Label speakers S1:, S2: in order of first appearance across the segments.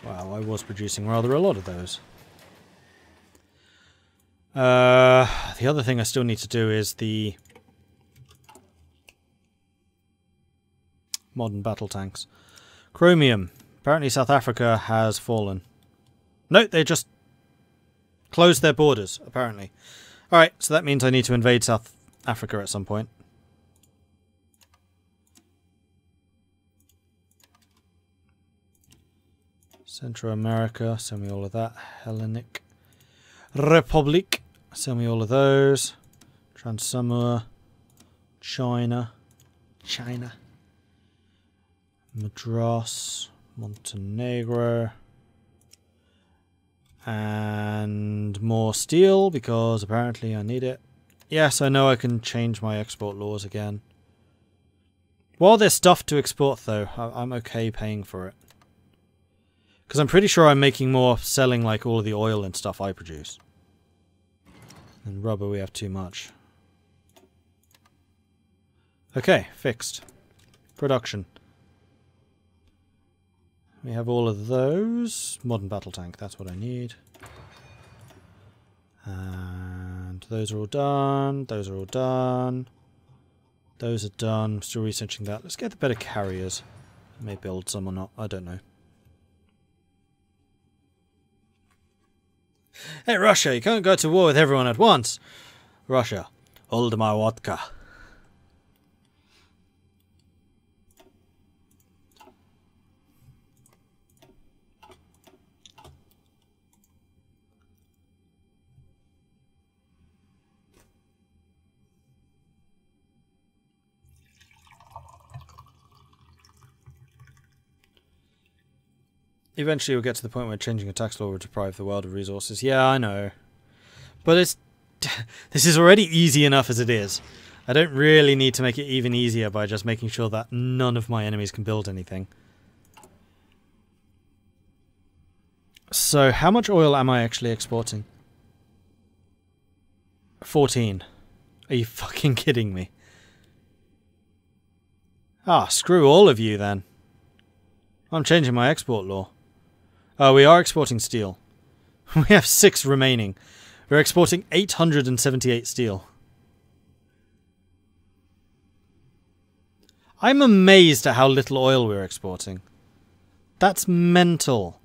S1: Wow, I was producing rather a lot of those. The other thing I still need to do is the modern battle tanks. Chromium. Apparently South Africa has fallen. No, they just closed their borders, apparently. Alright, so that means I need to invade South Africa at some point. Central America, send me all of that. Hellenic Republic, send me all of those. Trans-Samoa, China, Madras, Montenegro, and more steel because apparently I need it. Yes, I know I can change my export laws again. While there's stuff to export though, I'm okay paying for it. Because I'm pretty sure I'm making more selling like all of the oil and stuff I produce. And rubber we have too much. Okay, fixed. Production. We have all of those. Modern battle tank, that's what I need. And those are all done. Those are all done. Those are done. I'm still researching that. Let's get the better carriers. I may build some or not. I don't know. Hey Russia, you can't go to war with everyone at once. Russia, hold my vodka. Eventually we'll get to the point where changing a tax law will deprive the world of resources. Yeah, I know. But it's... this is already easy enough as it is. I don't really need to make it even easier by just making sure that none of my enemies can build anything. So, how much oil am I actually exporting? 14. Are you fucking kidding me? Ah, screw all of you then. I'm changing my export law. Oh, we are exporting steel. We have 6 remaining. We're exporting 878 steel. I'm amazed at how little oil we're exporting. That's mental.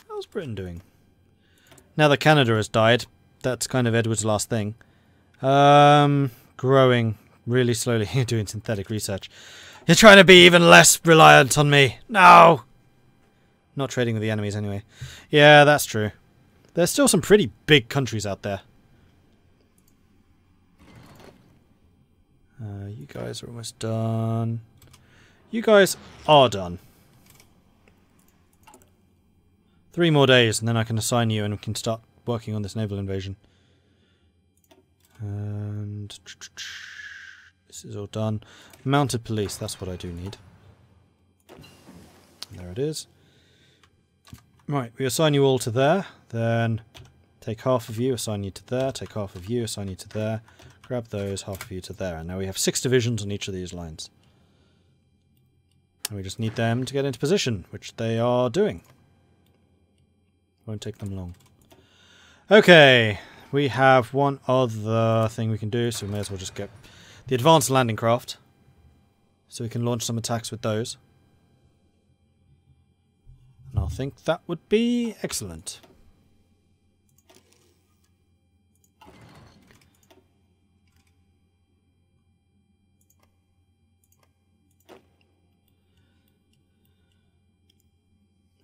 S1: How's Britain doing? Now that Canada has died, that's kind of Edward's last thing. Growing really slowly. You're doing synthetic research. You're trying to be even less reliant on me. No! Not trading with the enemies anyway. Yeah, that's true. There's still some pretty big countries out there. You guys are almost done. You guys are done. 3 more days and then I can assign you and we can start working on this naval invasion. And this is all done. Mounted police, that's what I do need. And there it is. Right, we assign you all to there. Then take half of you, assign you to there. Take half of you, assign you to there. Grab those, half of you to there. And now we have 6 divisions on each of these lines. And we just need them to get into position, which they are doing. Won't take them long. Okay. We have one other thing we can do, so we may as well just get the advanced landing craft. So we can launch some attacks with those. And I think that would be excellent.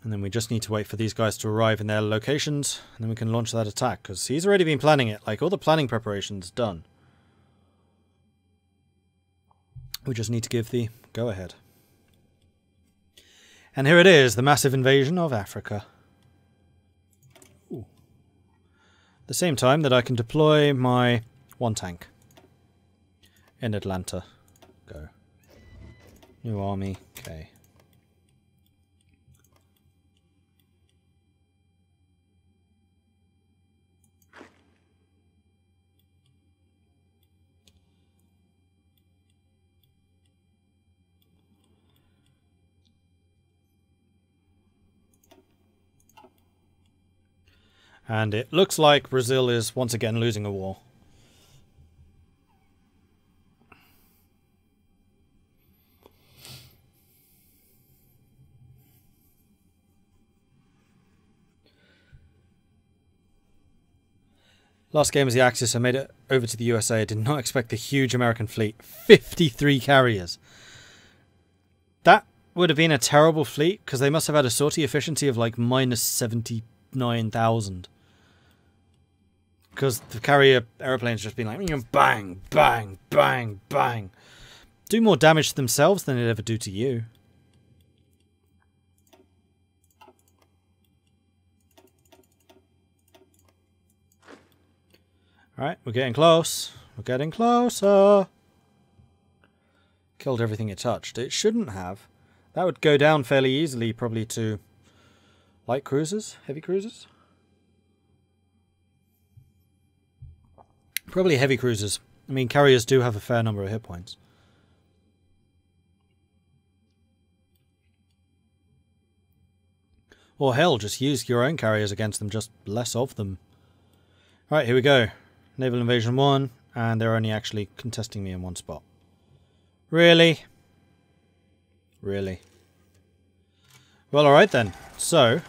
S1: And then we just need to wait for these guys to arrive in their locations, and then we can launch that attack, because he's already been planning it. Like, all the planning preparation's done. We just need to give the go-ahead. And here it is, the massive invasion of Africa. Ooh. At the same time that I can deploy my 1 tank in Atlanta. Go. New army, okay. And it looks like Brazil is once again losing a war. Last game as the Axis, I made it over to the USA. I did not expect the huge American fleet. 53 carriers. That would have been a terrible fleet, because they must have had a sortie efficiency of like minus 79,000. Because the carrier aeroplanes just been like bang, bang, bang, bang. Do more damage to themselves than it ever do to you. Alright, we're getting close. We're getting closer. Killed everything it touched. It shouldn't have. That would go down fairly easily, probably to light cruisers, heavy cruisers. Probably heavy cruisers. I mean, carriers do have a fair number of hit points. Or hell, just use your own carriers against them, just less of them. Alright, here we go. Naval Invasion 1, and they're only actually contesting me in one spot. Really? Really? Well, alright then. So,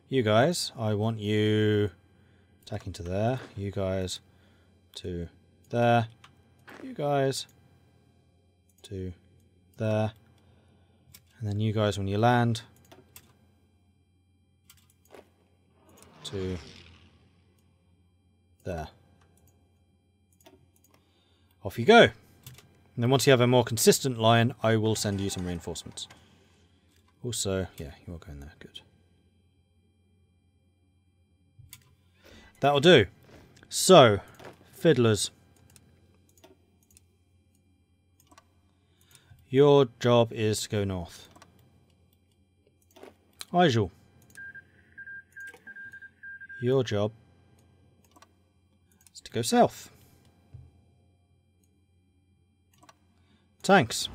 S1: you guys, I want you attacking to there. You guys to there. You guys to there. And then you guys, when you land, to there. Off you go. And then once you have a more consistent line, I will send you some reinforcements. Also, yeah, you are going there. Good. That'll do. So, fiddlers. Your job is to go north. Igel. Your job is to go south. Tanks.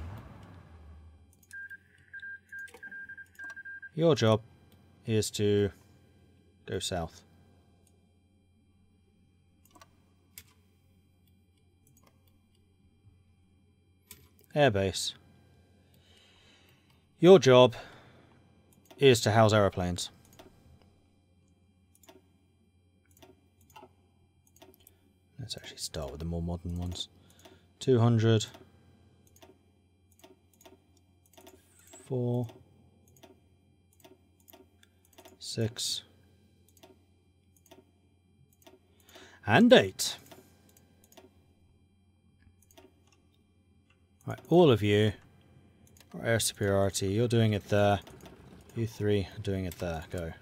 S1: Your job is to go south. Airbase. Your job is to house aeroplanes. Let's actually start with the more modern ones. 200. 4. 6. And 8. Right, all of you are air superiority. You're doing it there. You three are doing it there. Go.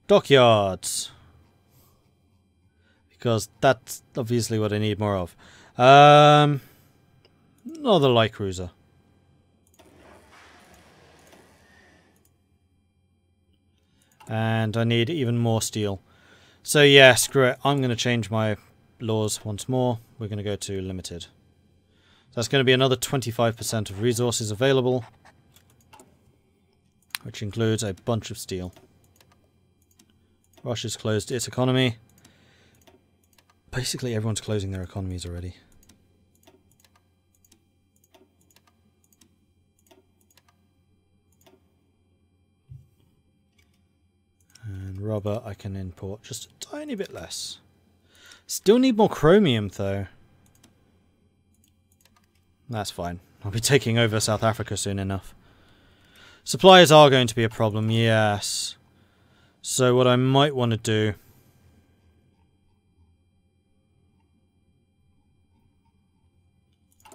S1: Dockyards. Because that's obviously what I need more of. Another light cruiser. And I need even more steel. So yeah, screw it. I'm going to change my laws once more. We're going to go to limited. So that's going to be another 25% of resources available, which includes a bunch of steel. Russia's closed its economy. Basically everyone's closing their economies already. And rubber I can import just a tiny bit less. Still need more chromium though. That's fine. I'll be taking over South Africa soon enough. Supplies are going to be a problem, yes. So what I might want to do...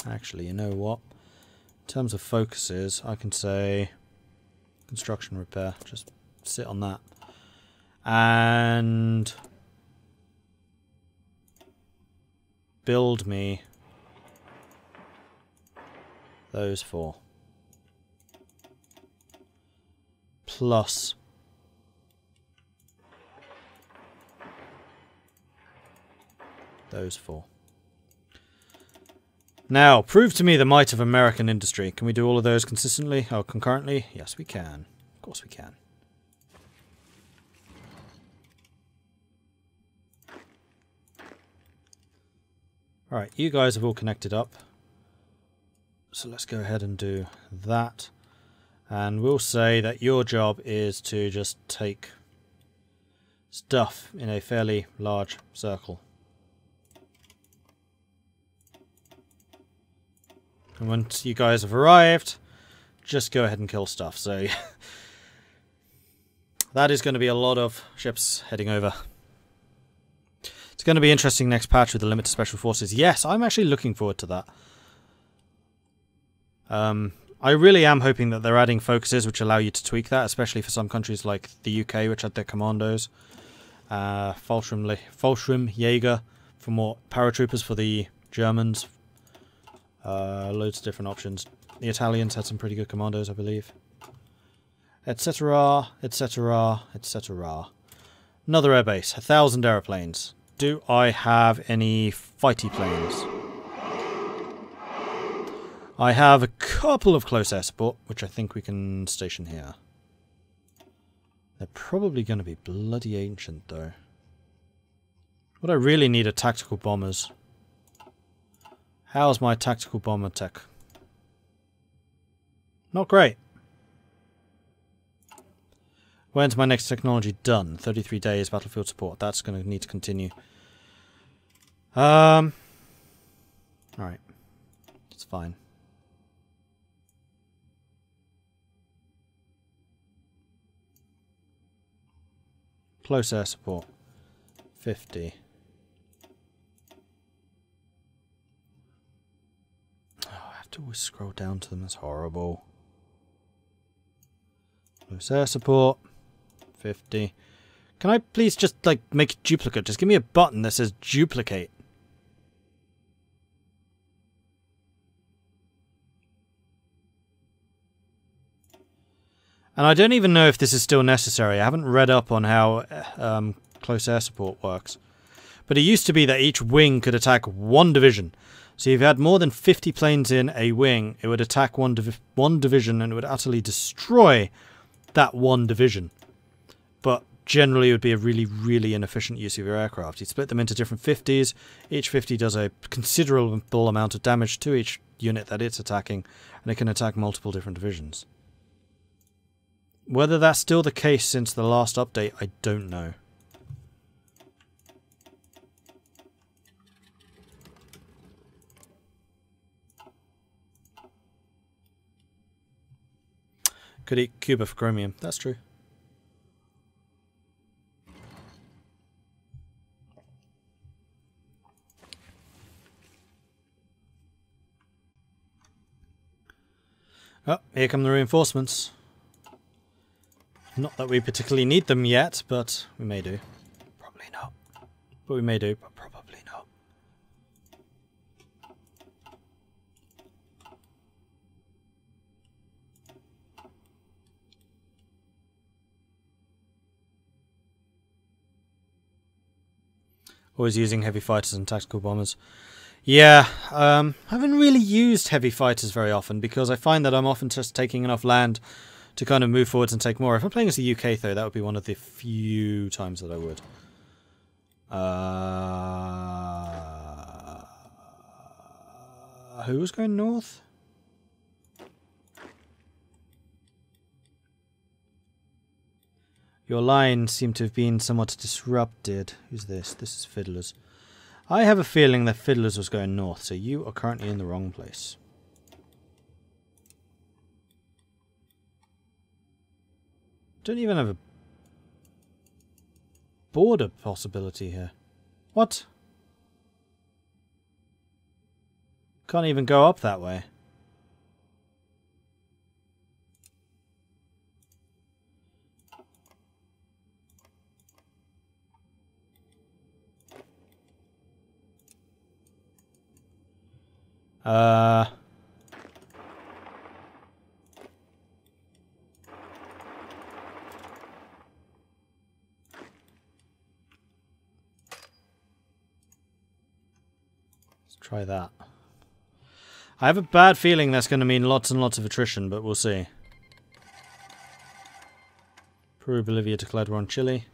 S1: Actually, you know what? In terms of focuses, I can say construction repair. Just sit on that. And build me those 4. Plus those 4. Now, prove to me the might of American industry. Can we do all of those consistently? Oh, concurrently? Yes, we can. course we can. Alright, you guys have all connected up. So let's go ahead and do that. And we'll say that your job is to just take stuff in a fairly large circle. And once you guys have arrived, just go ahead and kill stuff. So that is going to be a lot of ships heading over. It's going to be interesting next patch with the limited special forces. Yes, I'm actually looking forward to that. I really am hoping that they're adding focuses which allow you to tweak that, especially for some countries like the UK, which had their commandos. Fallschirmjäger for more paratroopers for the Germans. Loads of different options. The Italians had some pretty good commandos, I believe. Etc, etc, etc. Another airbase. 1,000 aeroplanes. Do I have any fighty planes? I have a couple of close air support, which I think we can station here. They're probably going to be bloody ancient, though. What I really need are tactical bombers. How's my tactical bomber tech? Not great. When's my next technology done? 33 days battlefield support. That's going to need to continue. Alright. It's fine. Close air support. 50. Oh, I have to always scroll down to them. That's horrible. Close air support. 50. Can I please just, like, make a duplicate? Just give me a button that says duplicate. And I don't even know if this is still necessary. I haven't read up on how close air support works. But it used to be that each wing could attack one division. So if you had more than 50 planes in a wing, it would attack one division and it would utterly destroy that one division. But generally it would be a really, really inefficient use of your aircraft. You split them into different 50s. Each 50 does a considerable amount of damage to each unit that it's attacking. And it can attack multiple different divisions. Whether that's still the case since the last update, I don't know. Could eat Cuba for chromium. That's true. Oh, here come the reinforcements. Not that we particularly need them yet, but we may do. Probably not. But we may do, but probably not. Always using heavy fighters and tactical bombers. Yeah, I haven't really used heavy fighters very often because I find that I'm often just taking enough land to kind of move forwards and take more. If I'm playing as the UK, though, that would be one of the few times that I would. Who was going north? Your lines seem to have been somewhat disrupted. Who's this? This is Fiddlers. I have a feeling that Fiddlers was going north, so you are currently in the wrong place. Don't even have a border possibility here. What? Can't even go up that way. Try that. I have a bad feeling that's going to mean lots and lots of attrition, but we'll see. Peru, Bolivia declared war on Chile.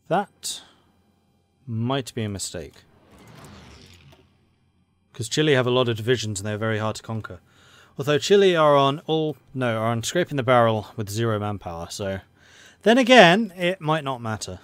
S1: That might be a mistake. Because Chile have a lot of divisions and they're very hard to conquer. Although Chile are on scraping the barrel with 0 manpower, so then again, it might not matter.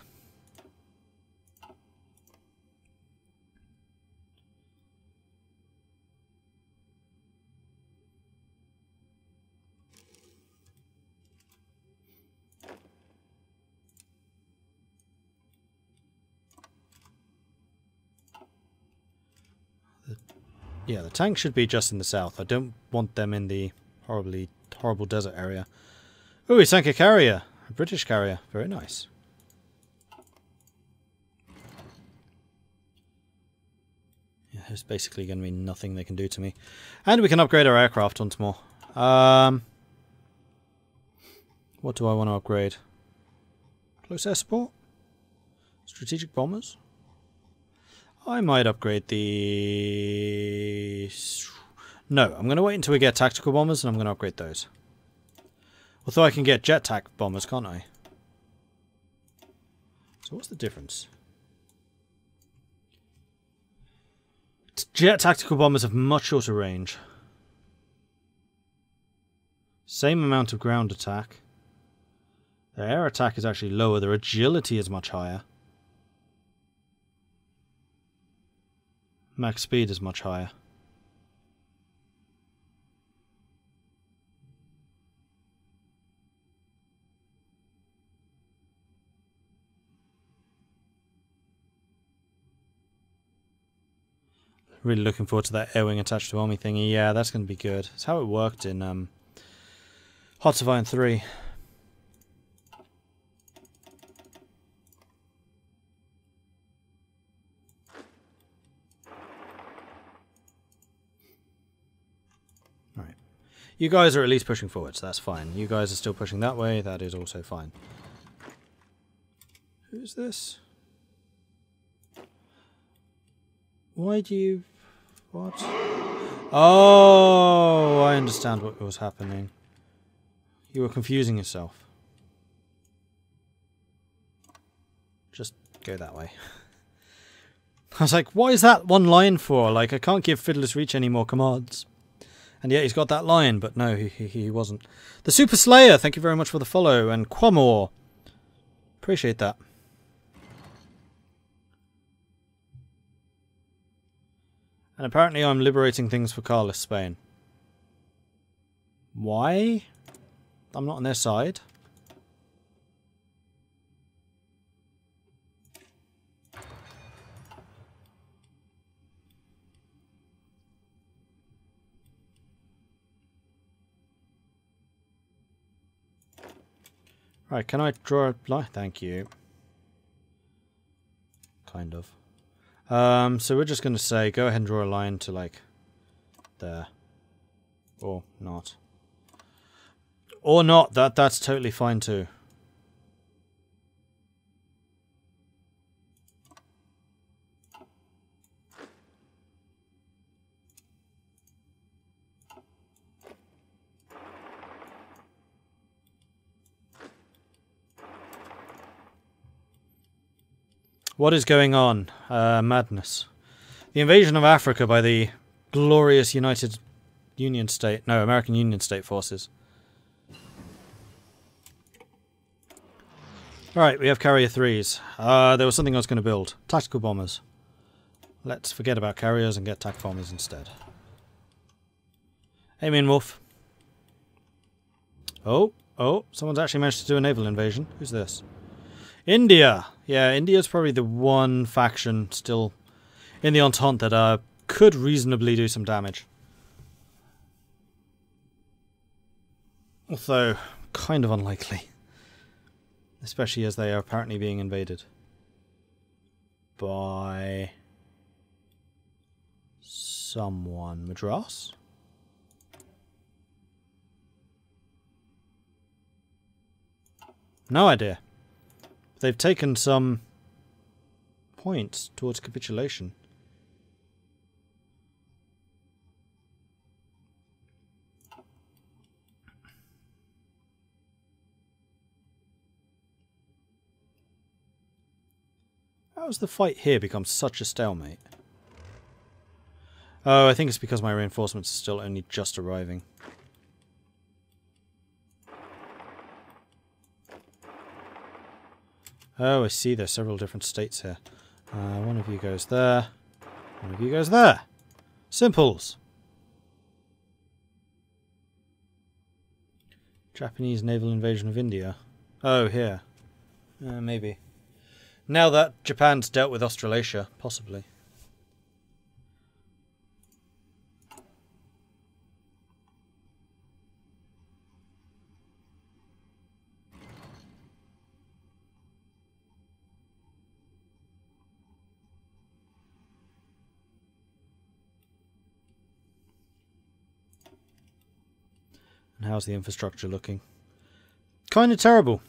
S1: Yeah, the tank should be just in the south. I don't want them in the horrible desert area. Oh, he sank a carrier. A British carrier. Very nice. Yeah, there's basically going to be nothing they can do to me. And we can upgrade our aircraft once more. What do I want to upgrade? Close air support? Strategic bombers? I might upgrade the... No, I'm going to wait until we get tactical bombers and I'm going to upgrade those. Although I can get jet tac bombers, can't I? So what's the difference? Jet tactical bombers have much shorter range. Same amount of ground attack. Their air attack is actually lower. Their agility is much higher. Max speed is much higher. Really looking forward to that air wing attached to army thingy. Yeah, that's going to be good. It's how it worked in Hearts of Iron 3. You guys are at least pushing forward, so that's fine. You guys are still pushing that way, that is also fine. Who's this? Why do you... What? Oh, I understand what was happening. You were confusing yourself. Just go that way. I was like, what is that one line for? Like, I can't give Fiddler's Reach any more commands. And yet he's got that line, but no, he wasn't. The Super Slayer, thank you very much for the follow. And Quamor, appreciate that. And apparently I'm liberating things for Carlist Spain. Why? I'm not on their side. Right, can I draw a line? Thank you. Kind of. So we're just going to say, go ahead and draw a line to, like, there. Or not. Or not, that's totally fine too. What is going on? Madness. The invasion of Africa by the glorious American Union State forces. Alright, we have carrier 3s. There was something I was going to build. Tactical bombers. Let's forget about carriers and get tac bombers instead. Amen, Wolf. Oh, someone's actually managed to do a naval invasion. Who's this? India! Yeah, India's probably the one faction still in the Entente that could reasonably do some damage. Although, kind of unlikely. Especially as they are apparently being invaded. By... someone. Madras? No idea. They've taken some points towards capitulation. How has the fight here become such a stalemate? Oh, I think it's because my reinforcements are still only just arriving. Oh, I see there's several different states here. One of you goes there. One of you goes there. Simples. Japanese naval invasion of India. Oh, here. Maybe. Now that Japan's dealt with Australasia, possibly. And how's the infrastructure looking? Kind of terrible.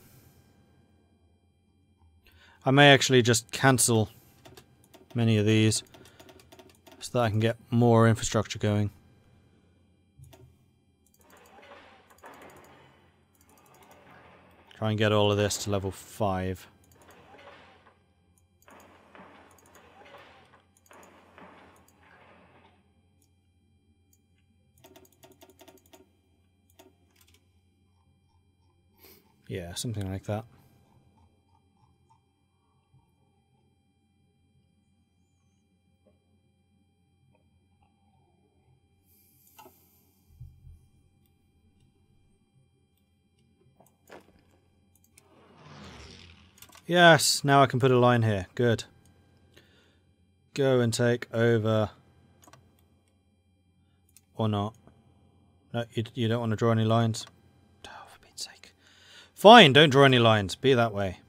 S1: I may actually just cancel many of these so that I can get more infrastructure going. Try and get all of this to level 5. Yeah, something like that. Yes, now I can put a line here. Good. Go and take over. Or not. No, you don't want to draw any lines. Oh, for Pete's sake. Fine, don't draw any lines. Be that way.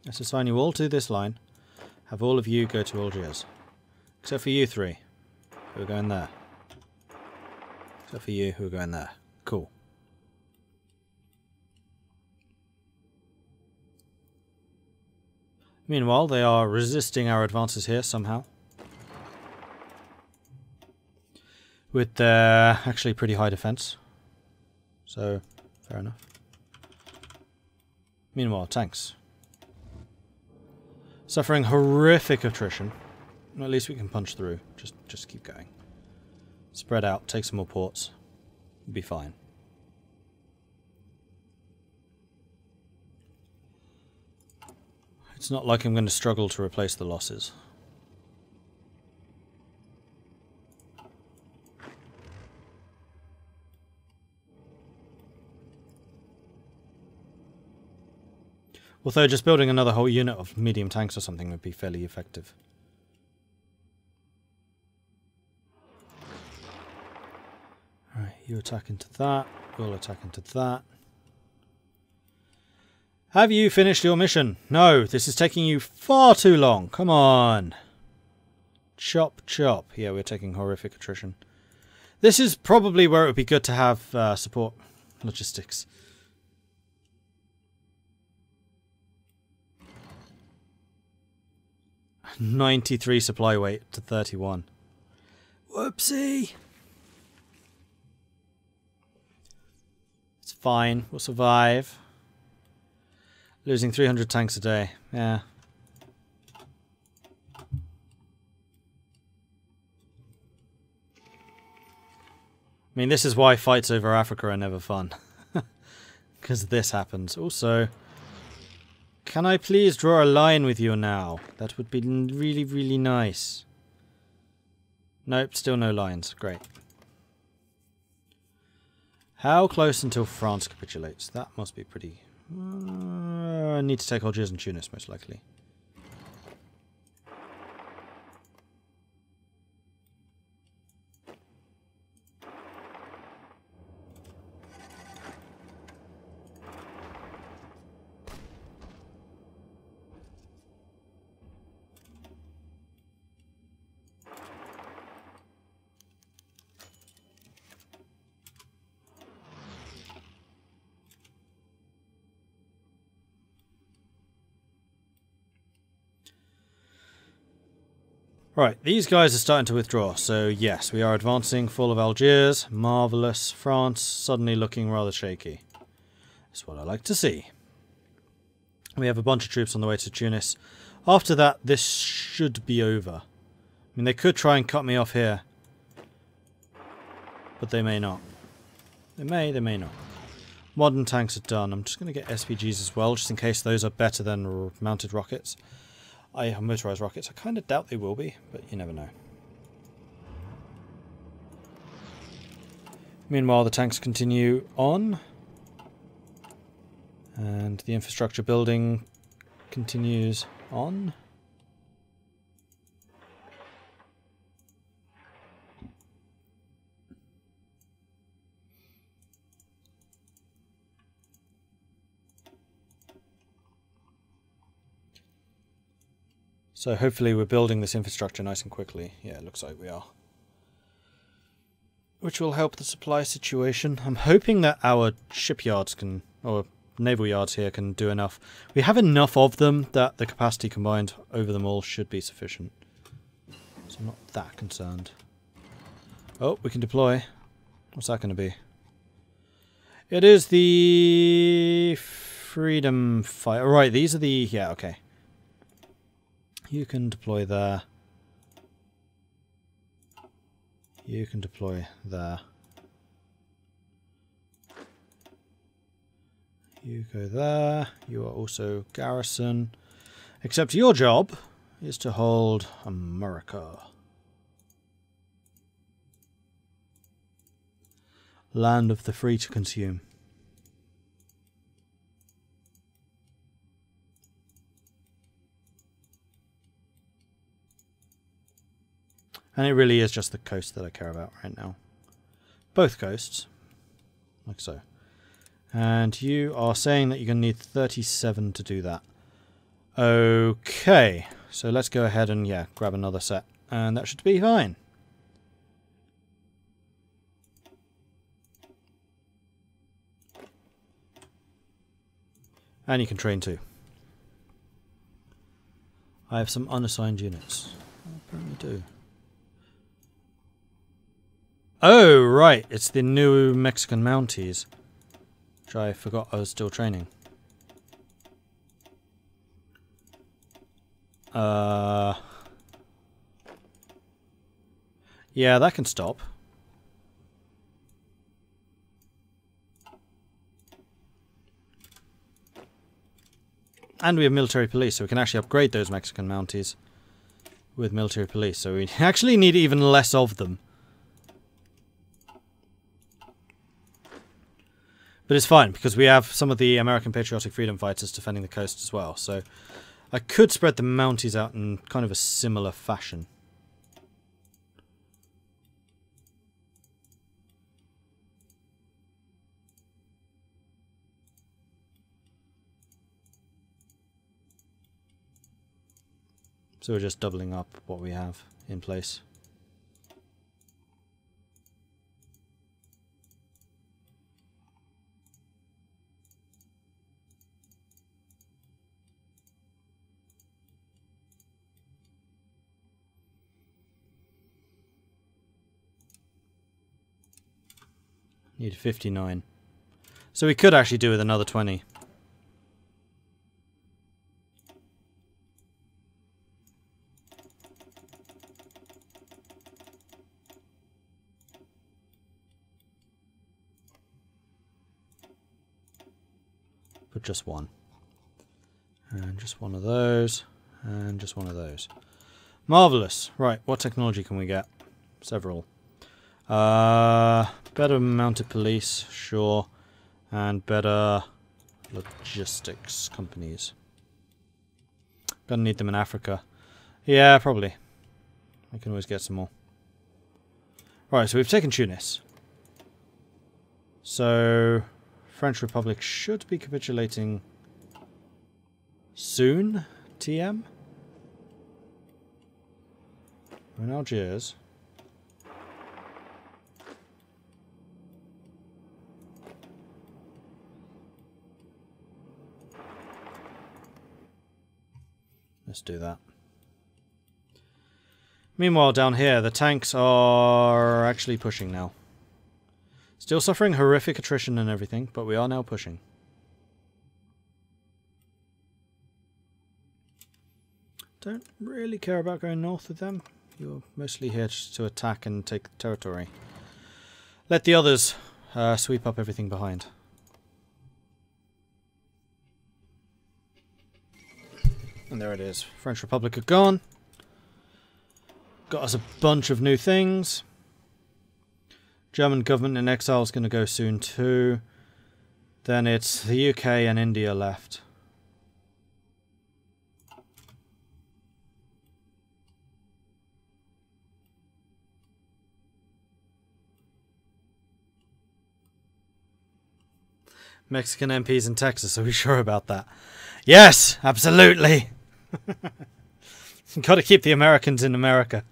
S1: Let's assign you all to this line. Have all of you go to Algiers. Except for you three, who are going there. Except for you, who are going there. Cool. Meanwhile, they are resisting our advances here somehow. With their actually pretty high defense. So, fair enough. Meanwhile, tanks. Suffering horrific attrition. At least we can punch through. Just keep going. Spread out, take some more ports. Be fine. It's not like I'm going to struggle to replace the losses. Although just building another whole unit of medium tanks or something would be fairly effective. Alright, you attack into that. We'll attack into that. Have you finished your mission? No, this is taking you far too long. Come on. Chop, chop. Yeah, we're taking horrific attrition. This is probably where it would be good to have support logistics. $93 supply weight to 31. Whoopsie. It's fine. We'll survive. Losing 300 tanks a day. Yeah. I mean, this is why fights over Africa are never fun. Because this happens. Also, can I please draw a line with you now? That would be really, really nice. Nope, still no lines. Great. How close until France capitulates? That must be pretty... I need to take Algiers and Tunis, most likely. Right, these guys are starting to withdraw, so yes, we are advancing full of Algiers. Marvellous. France suddenly looking rather shaky. That's what I like to see. We have a bunch of troops on the way to Tunis. After that, this should be over. I mean, they could try and cut me off here. But they may not. They may not. Modern tanks are done. I'm just going to get SPGs as well, just in case those are better than mounted rockets. Motorized rockets. I kind of doubt they will be, but you never know. Meanwhile, the tanks continue on. And the infrastructure building continues on. So hopefully we're building this infrastructure nice and quickly. Yeah, it looks like we are. Which will help the supply situation. I'm hoping that our shipyards can, or naval yards here can do enough. We have enough of them that the capacity combined over them all should be sufficient. So I'm not that concerned. Oh, we can deploy. What's that going to be? It is the Freedom Fighter. Right, these are the... Yeah, okay. You can deploy there. You can deploy there. You go there. You are also garrison. Except your job is to hold America. Land of the free to consume. And it really is just the coast that I care about right now. Both coasts. Like so. And you are saying that you're going to need 37 to do that. Okay. So let's go ahead and, yeah, grab another set. And that should be fine. And you can train too. I have some unassigned units. I apparently do. Oh, right. It's the new Mexican Mounties. Which I forgot I was still training. Yeah, that can stop. And we have military police, so we can actually upgrade those Mexican Mounties with military police. So we actually need even less of them. But it's fine, because we have some of the American Patriotic Freedom Fighters defending the coast as well. So I could spread the Mounties out in kind of a similar fashion. So we're just doubling up what we have in place. Need 59. So we could actually do with another 20. But just one. And just one of those. And just one of those. Marvellous. Right, what technology can we get? Several. Better mounted police, sure. And better logistics companies. Gonna need them in Africa. Yeah, probably. I can always get some more. Right, so we've taken Tunis. So, French Republic should be capitulating soon, TM? We're in Algiers. Let's do that. Meanwhile, down here, the tanks are actually pushing now. Still suffering horrific attrition and everything, but we are now pushing. Don't really care about going north with them. You're mostly here just to attack and take territory. Let the others sweep up everything behind. And there it is. French Republic are gone. Got us a bunch of new things. German government in exile is going to go soon too. Then it's the UK and India left. Mexican MPs in Texas, are we sure about that? Yes, absolutely. Got to keep the Americans in America.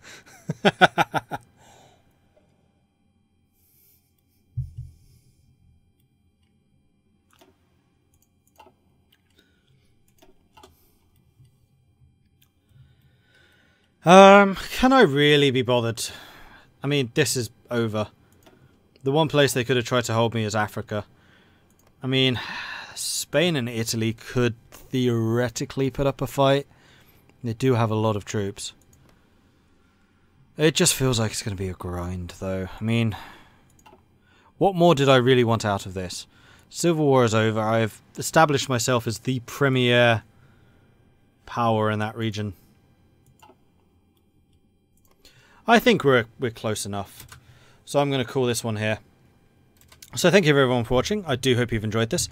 S1: Can I really be bothered? I mean, this is over. The one place they could have tried to hold me is Africa. I mean, Spain and Italy could theoretically put up a fight. They do have a lot of troops. It just feels like it's going to be a grind, though. I mean, what more did I really want out of this? Civil War is over. I've established myself as the premier power in that region. I think we're close enough. So I'm going to call this one here. So thank you everyone for watching. I do hope you've enjoyed this.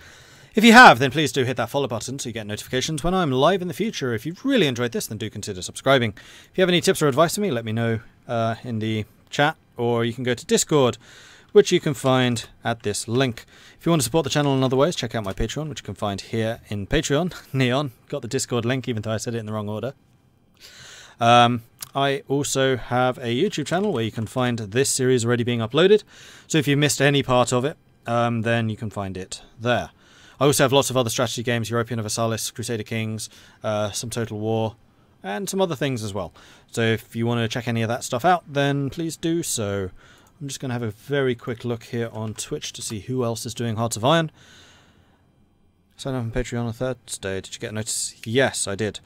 S1: If you have, then please do hit that follow button so you get notifications when I'm live in the future. If you've really enjoyed this, then do consider subscribing. If you have any tips or advice for me, let me know in the chat, or you can go to Discord, which you can find at this link. If you want to support the channel in other ways, check out my Patreon, which you can find here in Patreon. Neon, got the Discord link, even though I said it in the wrong order. I also have a YouTube channel where you can find this series already being uploaded. So if you missed any part of it, then you can find it there. I also have lots of other strategy games, European Universalis, Crusader Kings, some Total War, and some other things as well. So if you want to check any of that stuff out, then please do so. I'm just going to have a very quick look here on Twitch to see who else is doing Hearts of Iron. Sign up on Patreon on Thursday. Did you get a notice? Yes, I did.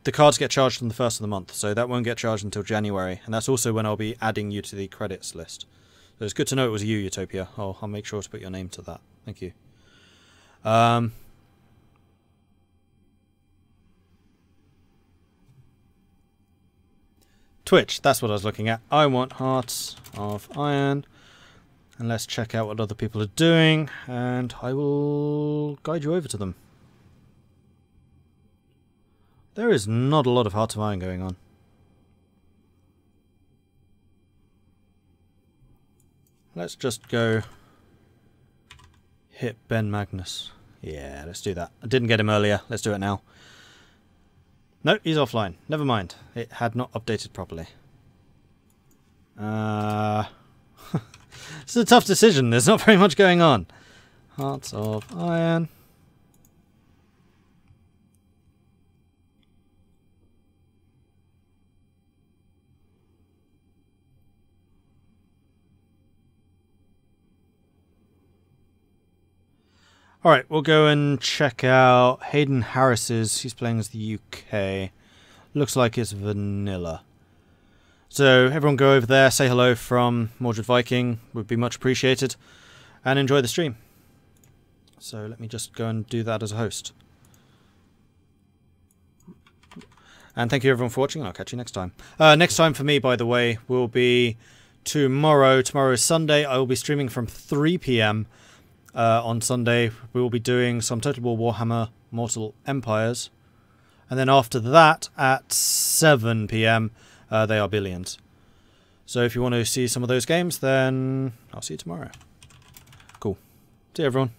S1: The cards get charged on the 1st of the month, so that won't get charged until January. And that's also when I'll be adding you to the credits list. So it's good to know it was you, Utopia. I'll make sure to put your name to that. Thank you. Twitch, that's what I was looking at. I want Hearts of Iron. And let's check out what other people are doing, and I will guide you over to them. There is not a lot of Hearts of Iron going on. Let's just go hit Ben Magnus. Yeah, let's do that. I didn't get him earlier. Let's do it now. No, he's offline. Never mind. It had not updated properly. It's a tough decision. There's not very much going on. Hearts of Iron. Alright, we'll go and check out Hayden Harris's. He's playing as the UK. Looks like it's vanilla. So everyone go over there, say hello from Mordred Viking. Would be much appreciated. And enjoy the stream. So let me just go and do that as a host. And thank you everyone for watching, and I'll catch you next time. Next time for me, by the way, will be tomorrow. Tomorrow is Sunday. I will be streaming from 3 PM. On Sunday, we will be doing some Total War Warhammer Mortal Empires. And then after that, at 7 PM, they are Billions. So if you want to see some of those games, then I'll see you tomorrow. Cool. See you, everyone.